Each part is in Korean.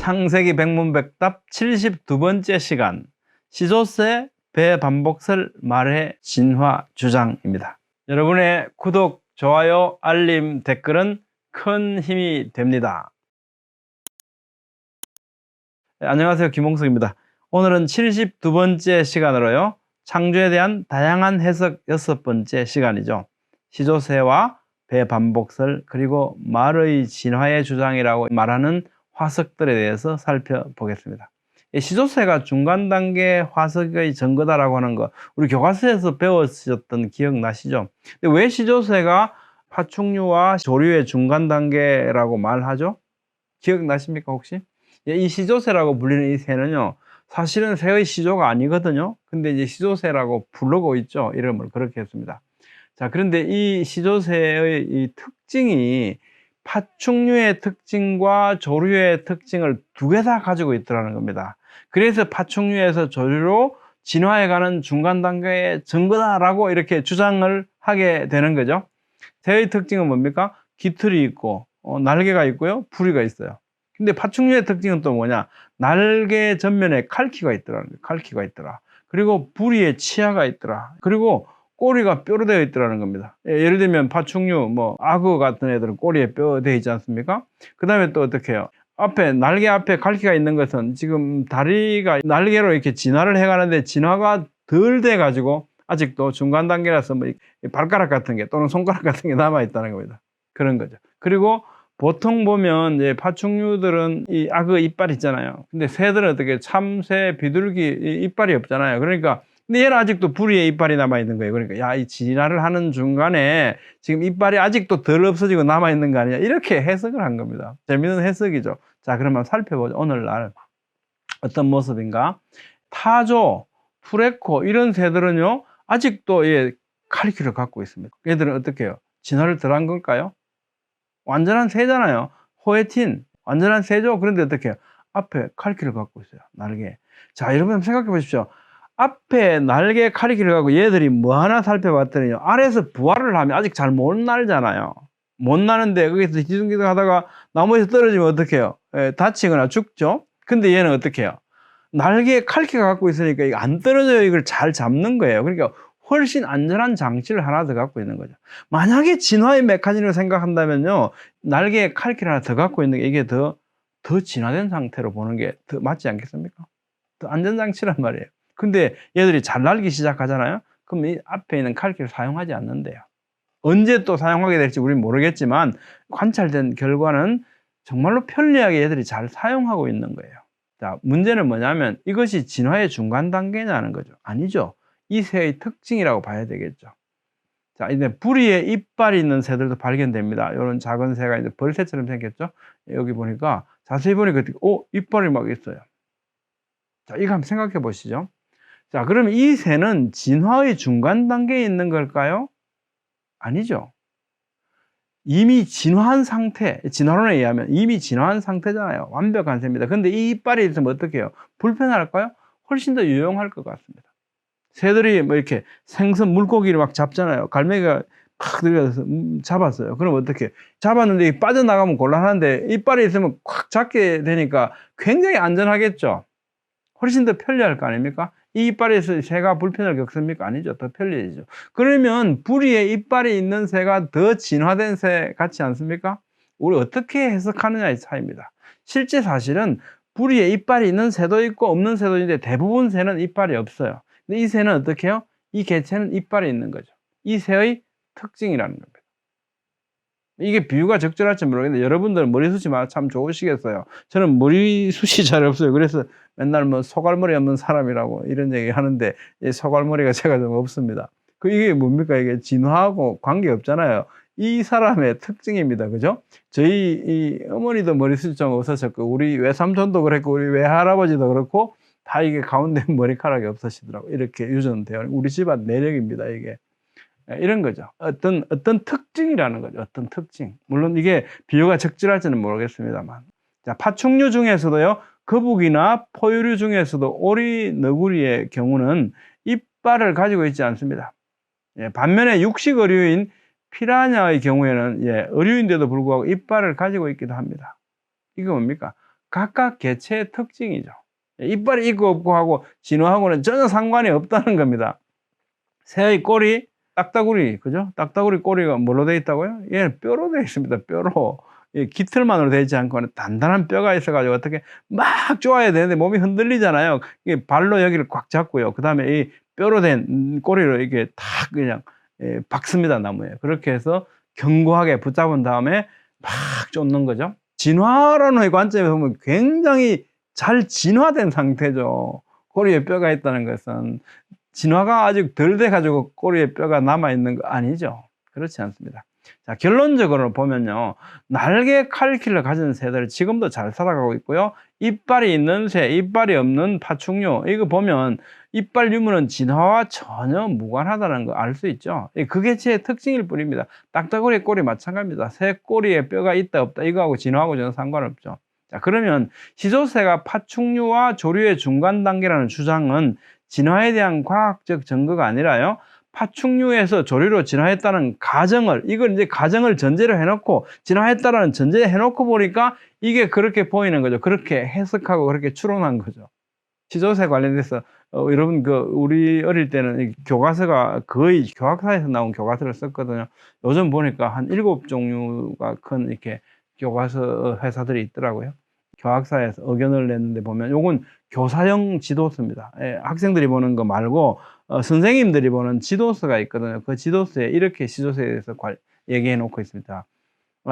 창세기 백문백답 72번째 시간, 시조새 배반복설 말의 진화 주장입니다. 여러분의 구독, 좋아요, 알림, 댓글은 큰 힘이 됩니다. 안녕하세요, 김홍석입니다. 오늘은 72번째 시간으로요, 창조에 대한 다양한 해석 6번째 시간이죠. 시조새와 배반복설 그리고 말의 진화의 주장이라고 말하는 화석들에 대해서 살펴보겠습니다. 시조새가 중간 단계 화석의 증거다라고 하는 거 우리 교과서에서 배웠었던 기억나시죠? 근데 왜 시조새가 파충류와 조류의 중간 단계라고 말하죠? 기억나십니까 혹시? 이 시조새라고 불리는 이 새는요, 사실은 새의 시조가 아니거든요. 근데 이제 시조새라고 부르고 있죠. 이름을 그렇게 했습니다. 자, 그런데 이 시조새의 이 특징이 파충류의 특징과 조류의 특징을 두 개 다 가지고 있더라는 겁니다. 그래서 파충류에서 조류로 진화해가는 중간 단계의 증거다라고 이렇게 주장을 하게 되는 거죠. 새의 특징은 뭡니까? 깃털이 있고 날개가 있고요, 부리가 있어요. 근데 파충류의 특징은 또 뭐냐? 날개 전면에 칼퀴가 있더라. 칼퀴가 있더라. 그리고 부리에 치아가 있더라. 그리고 꼬리가 뼈로 되어 있더라는 겁니다. 예를 들면 파충류, 악어 같은 애들은 꼬리에 뼈 되어 있지 않습니까? 그 다음에 또 어떻게 해요? 날개 앞에 칼퀴가 있는 것은 지금 다리가 날개로 이렇게 진화를 해가는데 진화가 덜 돼가지고 아직도 중간 단계라서 발가락 같은 게 또는 손가락 같은 게 남아있다는 겁니다. 그런 거죠. 그리고 보통 보면 이제 파충류들은 이 악어 이빨 있잖아요. 근데 새들은 어떻게 참새, 비둘기 이빨이 없잖아요. 그러니까 근데 얘는 아직도 부리에 이빨이 남아있는 거예요. 그러니까 이 진화를 하는 중간에 지금 이빨이 아직도 덜 없어지고 남아있는 거 아니냐, 이렇게 해석을 한 겁니다. 재밌는 해석이죠. 자, 그러면 살펴보죠. 오늘날 어떤 모습인가. 타조, 프레코 이런 새들은요, 아직도 칼퀴를 갖고 있습니다. 얘들은 어떻게 해요? 진화를 덜 한 걸까요? 완전한 새잖아요. 호에틴 완전한 새죠. 그런데 어떻게 해요? 앞에 칼퀴를 갖고 있어요. 날개. 자, 여러분 생각해 보십시오. 앞에 날개 칼퀴를 갖고 얘들이 뭐 하나 살펴봤더니요, 아래에서 부활을 하면 아직 잘 못 날잖아요. 못 나는데 거기서 뒤숭기둥 하다가 나무에서 떨어지면 어떻게 해요? 다치거나 죽죠. 근데 얘는 어떻게 해요? 날개에 칼퀴가 갖고 있으니까 이거 안 떨어져요. 이걸 잘 잡는 거예요. 그러니까 훨씬 안전한 장치를 하나 더 갖고 있는 거죠. 만약에 진화의 메커니즘을 생각한다면요, 날개에 칼퀴를 하나 더 갖고 있는 게 이게 더 진화된 상태로 보는 게 더 맞지 않겠습니까? 더 안전장치란 말이에요. 근데 얘들이 잘 날기 시작하잖아요. 그럼 이 앞에 있는 칼퀴를 사용하지 않는데요. 언제 또 사용하게 될지 우리는 모르겠지만 관찰된 결과는 정말로 편리하게 얘들이 잘 사용하고 있는 거예요. 자, 문제는 뭐냐면 이것이 진화의 중간 단계냐는 거죠. 아니죠. 이 새의 특징이라고 봐야 되겠죠. 자, 이제 부리에 이빨이 있는 새들도 발견됩니다. 이런 작은 새가 이제 벌새처럼 생겼죠. 여기 보니까 자세히 보니까 이빨이 막 있어요. 자, 이거 한번 생각해 보시죠. 자, 그러면 이 새는 진화의 중간 단계에 있는 걸까요? 아니죠. 이미 진화한 상태, 진화론에 의하면 이미 진화한 상태잖아요. 완벽한 새입니다. 근데 이 이빨이 있으면 어떻게 해요? 불편할까요? 훨씬 더 유용할 것 같습니다. 새들이 이렇게 생선, 물고기를 막 잡잖아요. 갈매기가 팍 들어가서 잡았어요. 그럼 어떻게? 잡았는데 빠져나가면 곤란한데 이빨이 있으면 꽉 잡게 되니까 굉장히 안전하겠죠. 훨씬 더 편리할 거 아닙니까? 이 이빨에서 새가 불편을 겪습니까? 아니죠. 더 편리해지죠. 그러면 부리에 이빨이 있는 새가 더 진화된 새 같지 않습니까? 우리 어떻게 해석하느냐의 차이입니다. 실제 사실은 부리에 이빨이 있는 새도 있고 없는 새도 있는데 대부분 새는 이빨이 없어요. 근데 이 새는 어떻게 해요? 이 개체는 이빨이 있는 거죠. 이 새의 특징이라는 겁니다. 이게 비유가 적절할지 모르겠는데 여러분들은 머리숱이 참 좋으시겠어요. 저는 머리숱이 잘 없어요. 그래서 맨날 소갈머리 없는 사람이라고 이런 얘기 하는데 소갈머리가 제가 좀 없습니다. 이게 뭡니까? 이게 진화하고 관계 없잖아요. 이 사람의 특징입니다. 그죠? 저희 이 어머니도 머리숱이 좀 없으셨고 우리 외삼촌도 그랬고 우리 외할아버지도 그렇고 다 이게 가운데 머리카락이 없으시더라고. 이렇게 유전돼요. 우리 집안 내력입니다. 이게. 이런 거죠. 어떤 특징이라는 거죠. 어떤 특징. 물론 이게 비유가 적절할지는 모르겠습니다만. 자, 파충류 중에서도요, 거북이나 포유류 중에서도 오리, 너구리의 경우는 이빨을 가지고 있지 않습니다. 반면에 육식 어류인 피라냐의 경우에는 어류인데도 불구하고 이빨을 가지고 있기도 합니다. 이게 뭡니까? 각각 개체의 특징이죠. 이빨이 있고 없고 하고 진화하고는 전혀 상관이 없다는 겁니다. 새의 꼬리, 딱따구리, 그죠? 딱따구리 꼬리가 뭘로 되어 있다고요? 얘는 뼈로 되어 있습니다. 뼈로. 깃털만으로 되어 있지 않고 단단한 뼈가 있어가지고 어떻게 막 쪼아야 되는데 몸이 흔들리잖아요. 이게 발로 여기를 꽉 잡고요. 그 다음에 이 뼈로 된 꼬리를 이렇게 탁 그냥 박습니다, 나무에. 그렇게 해서 견고하게 붙잡은 다음에 막 쫓는 거죠. 진화론의 관점에서 보면 굉장히 잘 진화된 상태죠. 꼬리에 뼈가 있다는 것은 진화가 아직 덜 돼가지고 꼬리에 뼈가 남아있는 거 아니죠. 그렇지 않습니다. 자, 결론적으로 보면요. 날개 칼킬을 가진 새들 지금도 잘 살아가고 있고요. 이빨이 있는 새, 이빨이 없는 파충류, 이거 보면 이빨 유무는 진화와 전혀 무관하다는 거 알 수 있죠. 그게 제 특징일 뿐입니다. 딱따구리 꼬리 마찬가지입니다. 새 꼬리에 뼈가 있다 없다 이거하고 진화하고 전혀 상관없죠. 자, 그러면 시조새가 파충류와 조류의 중간 단계라는 주장은 진화에 대한 과학적 증거가 아니라요. 파충류에서 조류로 진화했다는 가정을, 이걸 이제 가정을 전제로 해놓고 진화했다라는 전제에 해놓고 보니까 이게 그렇게 보이는 거죠. 그렇게 해석하고 그렇게 추론한 거죠. 시조새 관련돼서 여러분 우리 어릴 때는 교과서가 거의 교학사에서 나온 교과서를 썼거든요. 요즘 보니까 한 7종류가 큰 이렇게 교과서 회사들이 있더라고요. 교학사에서 의견을 냈는데 보면 요건 교사용 지도서입니다. 학생들이 보는 거 말고 선생님들이 보는 지도서가 있거든요. 그 지도서에 이렇게 시조새에 대해서 얘기해 놓고 있습니다.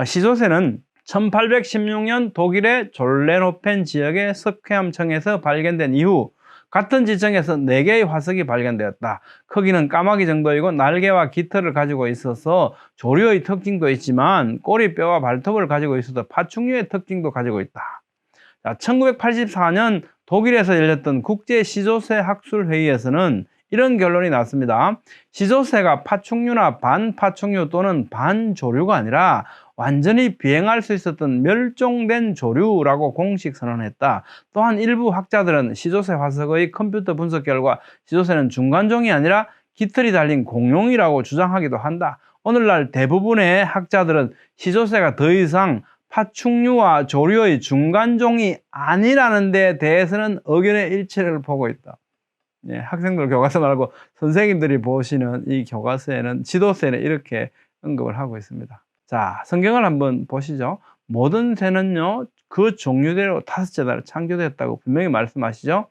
시조새는 1816년 독일의 졸레노펜 지역의 석회암청에서 발견된 이후 같은 지청에서 4개의 화석이 발견되었다. 크기는 까마귀 정도이고 날개와 깃털을 가지고 있어서 조류의 특징도 있지만 꼬리뼈와 발톱을 가지고 있어서 파충류의 특징도 가지고 있다. 자, 1984년 독일에서 열렸던 국제 시조새 학술 회의에서는 이런 결론이 났습니다. 시조새가 파충류나 반파충류 또는 반조류가 아니라 완전히 비행할 수 있었던 멸종된 조류라고 공식 선언했다. 또한 일부 학자들은 시조새 화석의 컴퓨터 분석 결과 시조새는 중간종이 아니라 깃털이 달린 공룡이라고 주장하기도 한다. 오늘날 대부분의 학자들은 시조새가 더 이상 파충류와 조류의 중간종이 아니라는 데 대해서는 의견의 일치를 보고 있다. 예, 학생들 교과서 말고 선생님들이 보시는 이 교과서에는 지도서에는 이렇게 언급을 하고 있습니다. 자, 성경을 한번 보시죠. 모든 새는요, 그 종류대로 5째 달에 창조됐다고 분명히 말씀하시죠.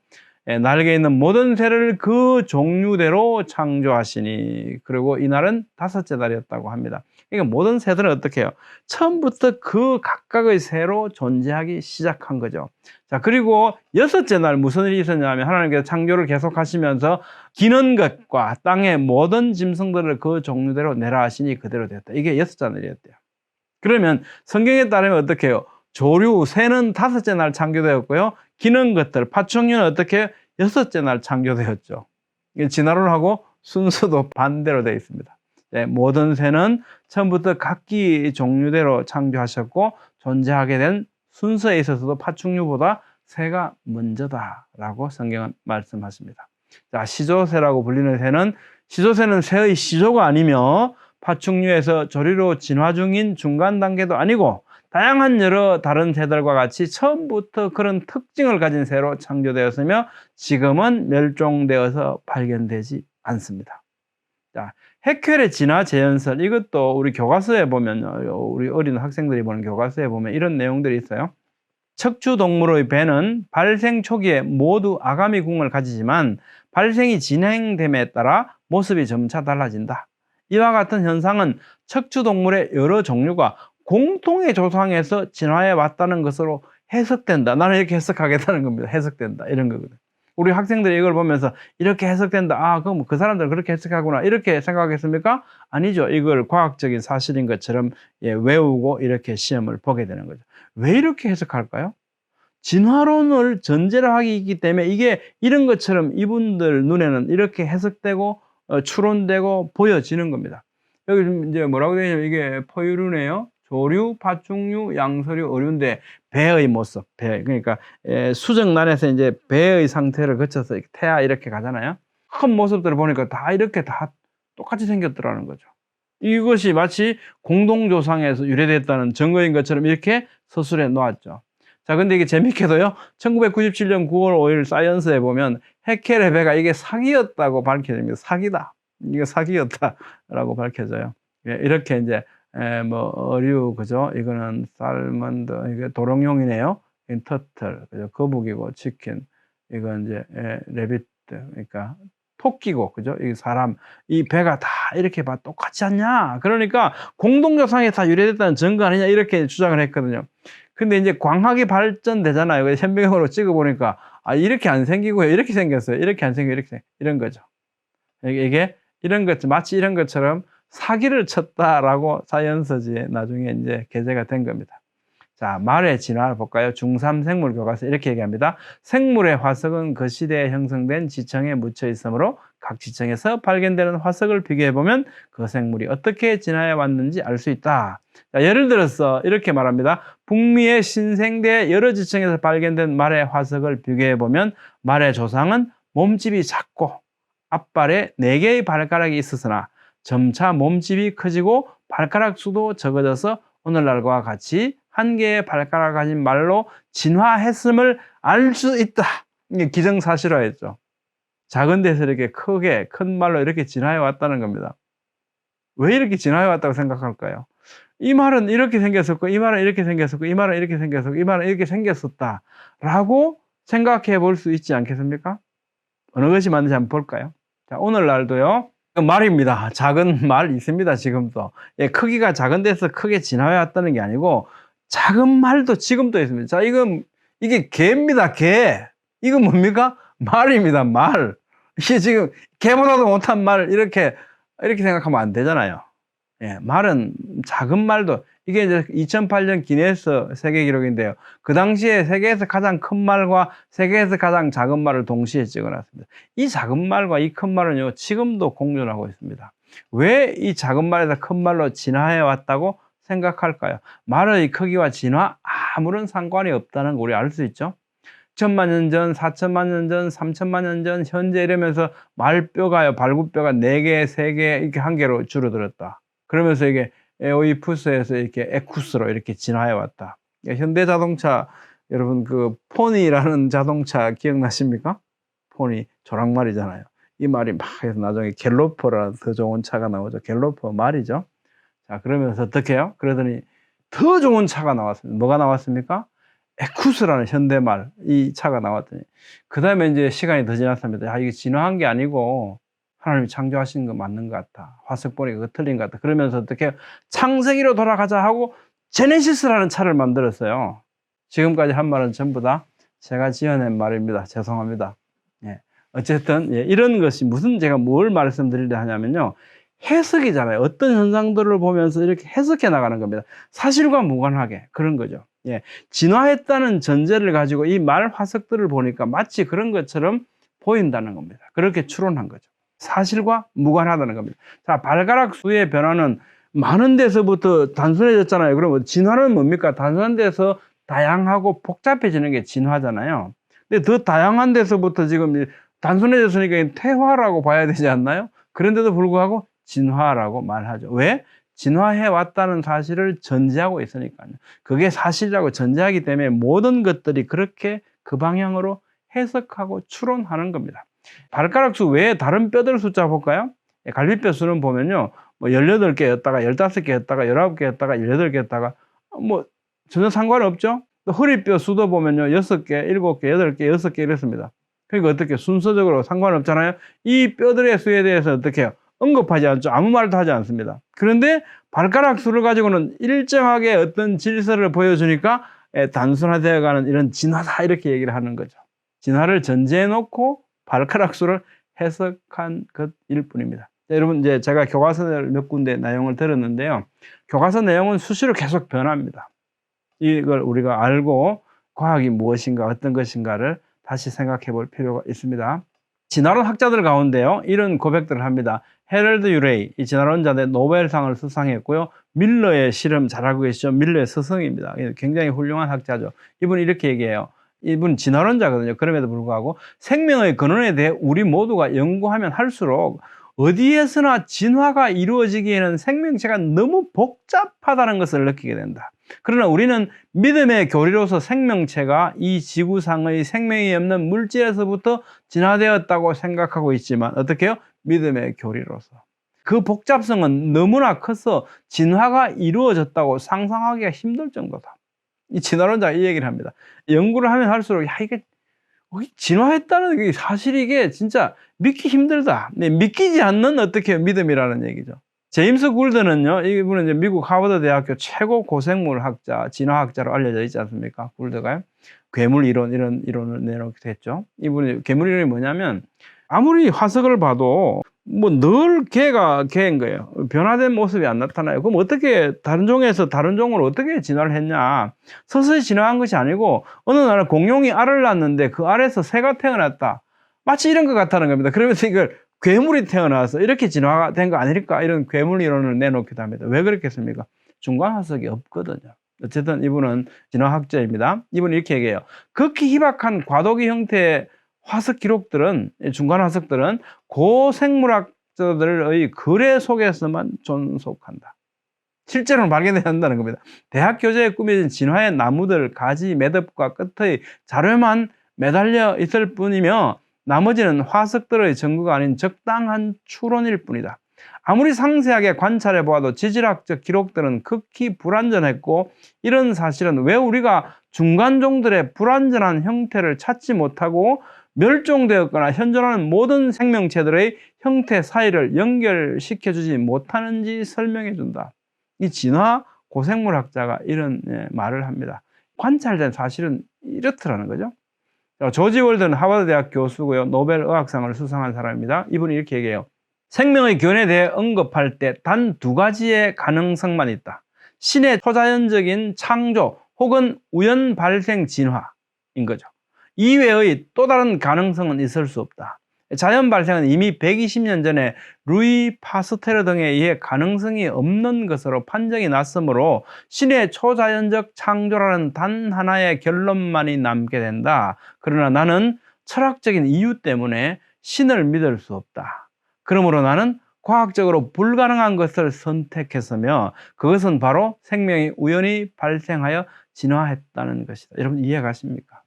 날개 있는 모든 새를 그 종류대로 창조하시니, 그리고 이날은 5째 달이었다고 합니다. 그러니까 모든 새들은 어떻게 해요? 처음부터 그 각각의 새로 존재하기 시작한 거죠. 자, 그리고 6째 날 무슨 일이 있었냐면 하나님께서 창조를 계속하시면서 기는 것과 땅의 모든 짐승들을 그 종류대로 내라 하시니 그대로 되었다. 이게 6째 날이었대요. 그러면 성경에 따르면 어떻게 해요? 조류, 새는 5째 날 창조되었고요. 기는 것들, 파충류는 어떻게 6째 날 창조되었죠. 진화론하고 순서도 반대로 되어 있습니다. 네, 모든 새는 처음부터 각기 종류대로 창조하셨고 존재하게 된 순서에 있어서도 파충류보다 새가 먼저다라고 성경은 말씀하십니다. 자, 시조새라고 불리는 새는 시조새는 새의 시조가 아니며 파충류에서 조류로 진화 중인 중간 단계도 아니고 다양한 여러 다른 새들과 같이 처음부터 그런 특징을 가진 새로 창조되었으며 지금은 멸종되어서 발견되지 않습니다. 자, 해켈의 진화 재현설, 이것도 우리 교과서에 보면, 우리 어린 학생들이 보는 교과서에 보면 이런 내용들이 있어요. 척추동물의 배는 발생 초기에 모두 아가미궁을 가지지만 발생이 진행됨에 따라 모습이 점차 달라진다. 이와 같은 현상은 척추동물의 여러 종류가 공통의 조상에서 진화해 왔다는 것으로 해석된다. 나는 이렇게 해석하겠다는 겁니다. 해석된다. 이런 거거든. 우리 학생들이 이걸 보면서 이렇게 해석된다. 아, 그럼 그 사람들은 그렇게 해석하구나. 이렇게 생각하겠습니까? 아니죠. 이걸 과학적인 사실인 것처럼 외우고 이렇게 시험을 보게 되는 거죠. 왜 이렇게 해석할까요? 진화론을 전제로 하기 때문에 이게 이런 것처럼 이분들 눈에는 이렇게 해석되고 추론되고 보여지는 겁니다. 여기 이제 뭐라고 되어 있냐면 이게 포유류네요. 조류, 파충류, 양서류, 어류인데 배의 모습, 배. 그러니까 수정란에서 이제 배의 상태를 거쳐서 태아 이렇게 가잖아요. 큰 모습들을 보니까 다 이렇게 다 똑같이 생겼더라는 거죠. 이것이 마치 공동조상에서 유래됐다는 증거인 것처럼 이렇게 서술해 놓았죠. 자, 근데 이게 재밌게도요, 1997년 9월 5일 사이언스에 보면 해켈의 배가 이게 사기였다고 밝혀집니다. 사기다. 이게 사기였다라고 밝혀져요. 예, 이렇게 이제, 뭐, 어류, 그죠? 이거는 살몬드, 이게 도롱뇽이네요. 터틀, 그죠? 거북이고, 치킨. 이건 이제, 레비트, 그러니까, 토끼고, 그죠? 이 사람, 이 배가 다 이렇게 봐, 똑같지 않냐? 그러니까, 공동조상에 다 유래됐다는 증거 아니냐? 이렇게 주장을 했거든요. 근데 이제 광학이 발전되잖아요. 현미경으로 찍어보니까, 아, 이렇게 안 생기고요. 이렇게 생겼어요. 이렇게 안 생기고, 이렇게, 이런 거죠. 이게, 이런 것, 마치 이런 것처럼 사기를 쳤다라고 사이언스지에 나중에 이제 게재가 된 겁니다. 자, 말의 진화를 볼까요? 중3 생물 교과서 이렇게 얘기합니다. 생물의 화석은 그 시대에 형성된 지층에 묻혀 있으므로 각 지층에서 발견되는 화석을 비교해보면 그 생물이 어떻게 진화해 왔는지 알 수 있다. 자, 예를 들어서 이렇게 말합니다. 북미의 신생대 여러 지층에서 발견된 말의 화석을 비교해보면 말의 조상은 몸집이 작고 앞발에 4개의 발가락이 있었으나 점차 몸집이 커지고 발가락 수도 적어져서 오늘날과 같이 1개의 발가락을 가진 말로 진화했음을 알 수 있다. 이게 기정사실화였죠. 작은 데서 이렇게 크게 큰 말로 이렇게 진화해 왔다는 겁니다. 왜 이렇게 진화해 왔다고 생각할까요? 이 말은 이렇게 생겼었고, 이 말은 이렇게 생겼었고, 이 말은 이렇게 생겼었고, 이 말은 이렇게 생겼었다라고 생각해 볼 수 있지 않겠습니까? 어느 것이 맞는지 한번 볼까요? 자, 오늘날도요, 말입니다. 작은 말 있습니다, 지금도. 예, 크기가 작은 데서 크게 진화해 왔다는 게 아니고, 작은 말도 지금도 있습니다. 자, 이게 개입니다, 개. 이건 뭡니까? 말입니다, 말. 이게 지금 개보다도 못한 말, 이렇게 생각하면 안 되잖아요. 예, 말은 작은 말도, 이게 이제 2008년 기네스 세계 기록인데요. 그 당시에 세계에서 가장 큰 말과 세계에서 가장 작은 말을 동시에 찍어놨습니다. 이 작은 말과 이 큰 말은요, 지금도 공존하고 있습니다. 왜 이 작은 말에서 큰 말로 진화해 왔다고 생각할까요? 말의 크기와 진화 아무런 상관이 없다는 걸 우리 알 수 있죠. 1000만 년 전, 4000만 년 전, 3000만 년 전, 현재 이러면서 말뼈가요, 발굽뼈가 4개, 3개, 이렇게 1개로 줄어들었다. 그러면서 이게 에오이푸스에서 이렇게 에쿠스로 이렇게 진화해 왔다. 현대 자동차, 여러분 그 포니라는 자동차 기억나십니까? 포니, 조랑말이잖아요. 이 말이 막 해서 나중에 갤로퍼라는 더 좋은 차가 나오죠. 갤로퍼 말이죠. 자, 그러면서 어떻게 해요? 그러더니 더 좋은 차가 나왔습니다. 뭐가 나왔습니까? 에쿠스라는 현대말, 이 차가 나왔더니, 그 다음에 이제 시간이 더 지났습니다. 아, 이게 진화한 게 아니고, 하나님이 창조하신 거 맞는 것 같다. 화석 보니까 그거 틀린 것 같다. 그러면서 어떻게 해요? 창세기로 돌아가자 하고, 제네시스라는 차를 만들었어요. 지금까지 한 말은 전부 다 제가 지어낸 말입니다. 죄송합니다. 예. 어쨌든, 예, 이런 것이 제가 뭘 말씀드리려 하냐면요. 해석이잖아요. 어떤 현상들을 보면서 이렇게 해석해 나가는 겁니다. 사실과 무관하게 그런 거죠. 예, 진화했다는 전제를 가지고 이 말 화석들을 보니까 마치 그런 것처럼 보인다는 겁니다. 그렇게 추론한 거죠. 사실과 무관하다는 겁니다. 자, 발가락 수의 변화는 많은 데서부터 단순해졌잖아요. 그럼 진화는 뭡니까? 단순한 데서 다양하고 복잡해지는 게 진화잖아요. 근데 더 다양한 데서부터 지금 단순해졌으니까 퇴화라고 봐야 되지 않나요? 그런데도 불구하고 진화라고 말하죠. 왜? 진화해 왔다는 사실을 전제하고 있으니까요. 그게 사실이라고 전제하기 때문에 모든 것들이 그렇게 그 방향으로 해석하고 추론하는 겁니다. 발가락 수 외에 다른 뼈들 숫자 볼까요? 갈비뼈 수는 보면요. 뭐 18개였다가 15개였다가 19개였다가 18개였다가 뭐 전혀 상관없죠. 또 허리뼈 수도 보면요. 6개, 7개, 8개, 6개 이렇습니다. 그러니까 어떻게 순서적으로 상관없잖아요. 이 뼈들의 수에 대해서 어떻게 해요? 언급하지 않죠. 아무 말도 하지 않습니다. 그런데 발가락 수를 가지고는 일정하게 어떤 질서를 보여주니까 단순화되어가는 이런 진화다 이렇게 얘기를 하는 거죠. 진화를 전제해 놓고 발가락 수를 해석한 것일 뿐입니다. 자, 여러분 이제 제가 교과서를 몇 군데 내용을 들었는데요. 교과서 내용은 수시로 계속 변합니다. 이걸 우리가 알고 과학이 무엇인가 어떤 것인가를 다시 생각해 볼 필요가 있습니다. 진화론 학자들 가운데요, 이런 고백들을 합니다. 헤럴드 유레이, 이 진화론자인데 노벨상을 수상했고요. 밀러의 실험 잘 알고 계시죠? 밀러의 스승입니다. 굉장히 훌륭한 학자죠. 이분이 이렇게 얘기해요. 이분 진화론자거든요. 그럼에도 불구하고 생명의 근원에 대해 우리 모두가 연구하면 할수록 어디에서나 진화가 이루어지기에는 생명체가 너무 복잡하다는 것을 느끼게 된다. 그러나 우리는 믿음의 교리로서 생명체가 이 지구상의 생명이 없는 물질에서부터 진화되었다고 생각하고 있지만 어떻게 해요? 믿음의 교리로서. 그 복잡성은 너무나 커서 진화가 이루어졌다고 상상하기가 힘들 정도다. 이 진화론자가 이 얘기를 합니다. 연구를 하면 할수록 이게 진화했다는 게 사실 이게 진짜 믿기 힘들다. 믿기지 않는 어떻게 믿음이라는 얘기죠. 제임스 굴드는요, 이분은 이제 미국 하버드 대학교 최고 고생물 학자, 진화학자로 알려져 있지 않습니까? 굴드가요. 괴물 이론, 이런 이론을 내놓기도 했죠. 이분이 괴물 이론이 뭐냐면, 아무리 화석을 봐도 늘 개가 개인 거예요. 변화된 모습이 안 나타나요. 그럼 어떻게 다른 종에서 다른 종으로 어떻게 진화를 했냐? 서서히 진화한 것이 아니고 어느 날 공룡이 알을 낳았는데 그 알에서 새가 태어났다. 마치 이런 것 같다는 겁니다. 그러면서 이걸 괴물이 태어나서 이렇게 진화가 된 거 아닐까? 이런 괴물 이론을 내놓기도 합니다. 왜 그렇겠습니까? 중간 화석이 없거든요. 어쨌든 이분은 진화학자입니다. 이분은 이렇게 얘기해요. 극히 희박한 과도기 형태의 화석 기록들은, 중간 화석들은 고생물학자들의 거래 속에서만 존속한다. 실제로는 발견돼야 한다는 겁니다. 대학 교재에 꾸며진 진화의 나무들, 가지, 매듭과 끝의 자료만 매달려 있을 뿐이며 나머지는 화석들의 증거가 아닌 적당한 추론일 뿐이다. 아무리 상세하게 관찰해 보아도 지질학적 기록들은 극히 불완전했고 이런 사실은 왜 우리가 중간종들의 불완전한 형태를 찾지 못하고 멸종되었거나 현존하는 모든 생명체들의 형태 사이를 연결시켜주지 못하는지 설명해 준다. 이 진화 고생물학자가 이런 말을 합니다. 관찰된 사실은 이렇더라는 거죠. 조지 월드는 하버드 대학 교수고요. 노벨 의학상을 수상한 사람입니다. 이분이 이렇게 얘기해요. 생명의 견해에 대해 언급할 때 단 두 가지의 가능성만 있다. 신의 초자연적인 창조 혹은 우연 발생 진화인 거죠. 이외의 또 다른 가능성은 있을 수 없다. 자연 발생은 이미 120년 전에 루이 파스테르 등에 의해 가능성이 없는 것으로 판정이 났으므로 신의 초자연적 창조라는 단 하나의 결론만이 남게 된다. 그러나 나는 철학적인 이유 때문에 신을 믿을 수 없다. 그러므로 나는 과학적으로 불가능한 것을 선택했으며 그것은 바로 생명이 우연히 발생하여 진화했다는 것이다. 여러분 이해가십니까?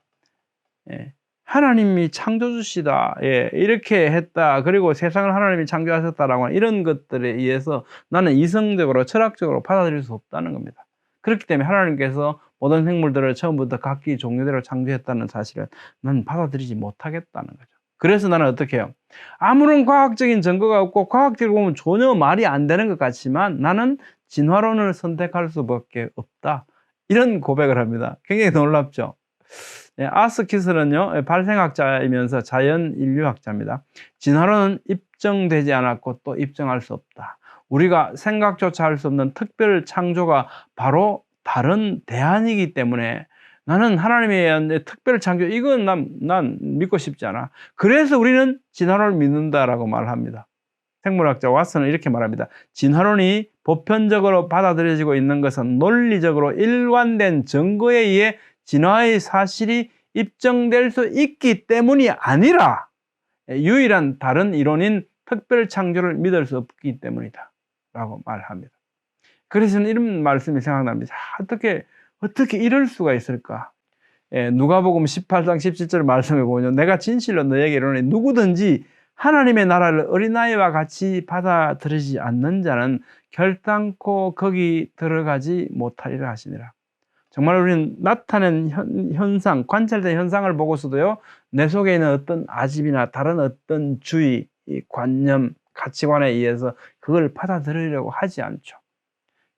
예. 하나님이 창조주시다. 예, 이렇게 했다. 그리고 세상을 하나님이 창조하셨다라고 하는 이런 것들에 의해서 나는 이성적으로 철학적으로 받아들일 수 없다는 겁니다. 그렇기 때문에 하나님께서 모든 생물들을 처음부터 각기 종류대로 창조했다는 사실을 나는 받아들이지 못하겠다는 거죠. 그래서 나는 어떻게 해요? 아무런 과학적인 증거가 없고 과학적으로 보면 전혀 말이 안 되는 것 같지만 나는 진화론을 선택할 수밖에 없다. 이런 고백을 합니다. 굉장히 놀랍죠? 아스키스는요, 발생학자이면서 자연 인류학자입니다. 진화론은 입증되지 않았고 또 입증할 수 없다. 우리가 생각조차 할 수 없는 특별 창조가 바로 다른 대안이기 때문에 나는 하나님에 의한 특별 창조, 이건 난 믿고 싶지 않아. 그래서 우리는 진화론을 믿는다라고 말합니다. 생물학자 왓슨은 이렇게 말합니다. 진화론이 보편적으로 받아들여지고 있는 것은 논리적으로 일관된 증거에 의해 진화의 사실이 입증될 수 있기 때문이 아니라 유일한 다른 이론인 특별 창조를 믿을 수 없기 때문이다 라고 말합니다. 그래서 이런 말씀이 생각납니다. 어떻게 이럴 수가 있을까? 누가복음 18장 17절 말씀해 보면 내가 진실로 너에게 이르노니 누구든지 하나님의 나라를 어린아이와 같이 받아들이지 않는 자는 결단코 거기 들어가지 못하리라 하시니라. 정말 우리는 나타낸 현상, 관찰된 현상을 보고서도요, 내 속에 있는 어떤 아집이나 다른 어떤 주의, 관념, 가치관에 의해서 그걸 받아들이려고 하지 않죠.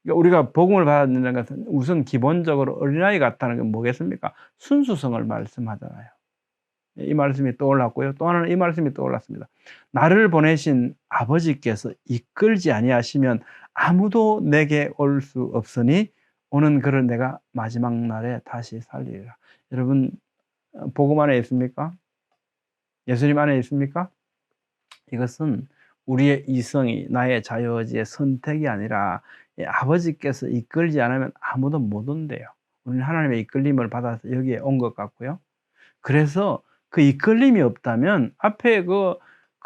그러니까 우리가 복음을 받는 것은 우선 기본적으로 어린아이 같다는 게 뭐겠습니까? 순수성을 말씀하잖아요. 이 말씀이 떠올랐고요. 또 하나는 이 말씀이 떠올랐습니다. 나를 보내신 아버지께서 이끌지 아니하시면 아무도 내게 올 수 없으니 오는 그를 내가 마지막 날에 다시 살리리라. 여러분, 복음 안에 있습니까? 예수님 안에 있습니까? 이것은 우리의 이성이, 나의 자유의지의 선택이 아니라 아버지께서 이끌지 않으면 아무도 못 온대요. 우리는 하나님의 이끌림을 받아서 여기에 온 것 같고요. 그래서 그 이끌림이 없다면 앞에 그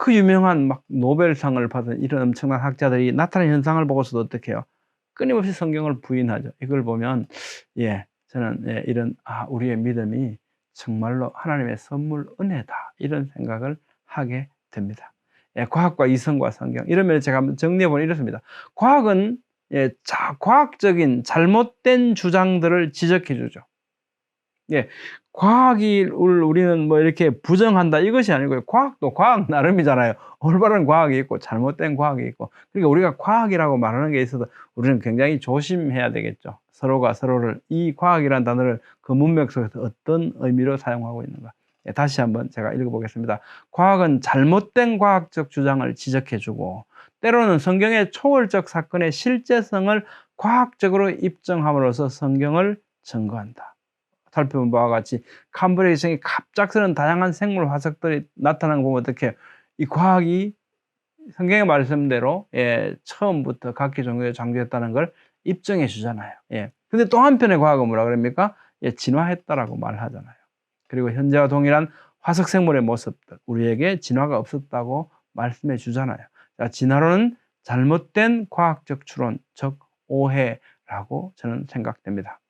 그 유명한 막 노벨상을 받은 이런 엄청난 학자들이 나타난 현상을 보고서도 어떻게 해요? 끊임없이 성경을 부인하죠. 이걸 보면 저는 이런 우리의 믿음이 정말로 하나님의 선물 은혜다 이런 생각을 하게 됩니다. 과학과 이성과 성경 이러면 제가 한번 정리해 보면 이렇습니다. 과학은 과학적인 잘못된 주장들을 지적해 주죠. 과학을 우리는 뭐 이렇게 부정한다 이것이 아니고요. 과학도 과학 나름이잖아요. 올바른 과학이 있고 잘못된 과학이 있고. 그러니까 우리가 과학이라고 말하는 게 있어도 우리는 굉장히 조심해야 되겠죠. 서로가 서로를 이 과학이라는 단어를 그 문맥 속에서 어떤 의미로 사용하고 있는가. 다시 한번 제가 읽어보겠습니다. 과학은 잘못된 과학적 주장을 지적해주고 때로는 성경의 초월적 사건의 실제성을 과학적으로 입증함으로써 성경을 증거한다. 살펴본 바와 같이 캄브리아 지성이 갑작스런 다양한 생물 화석들이 나타나는 거 보면 어떻게 이 과학이 성경의 말씀대로 처음부터 각기 종교에 창조했다는 걸 입증해 주잖아요. 근데 또 한편의 과학은 뭐라 그럽니까? 진화했다라고 말하잖아요. 그리고 현재와 동일한 화석 생물의 모습들 우리에게 진화가 없었다고 말씀해 주잖아요. 자, 진화론은 잘못된 과학적 추론, 즉 오해라고 저는 생각됩니다.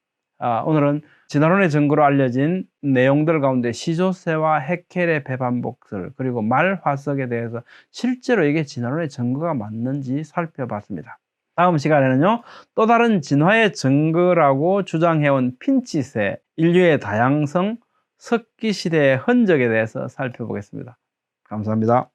오늘은 진화론의 증거로 알려진 내용들 가운데 시조새와 헤켈의 배반복설 그리고 말 화석에 대해서 실제로 이게 진화론의 증거가 맞는지 살펴봤습니다. 다음 시간에는요, 또 다른 진화의 증거라고 주장해온 핀치새, 인류의 다양성, 석기시대의 흔적에 대해서 살펴보겠습니다. 감사합니다.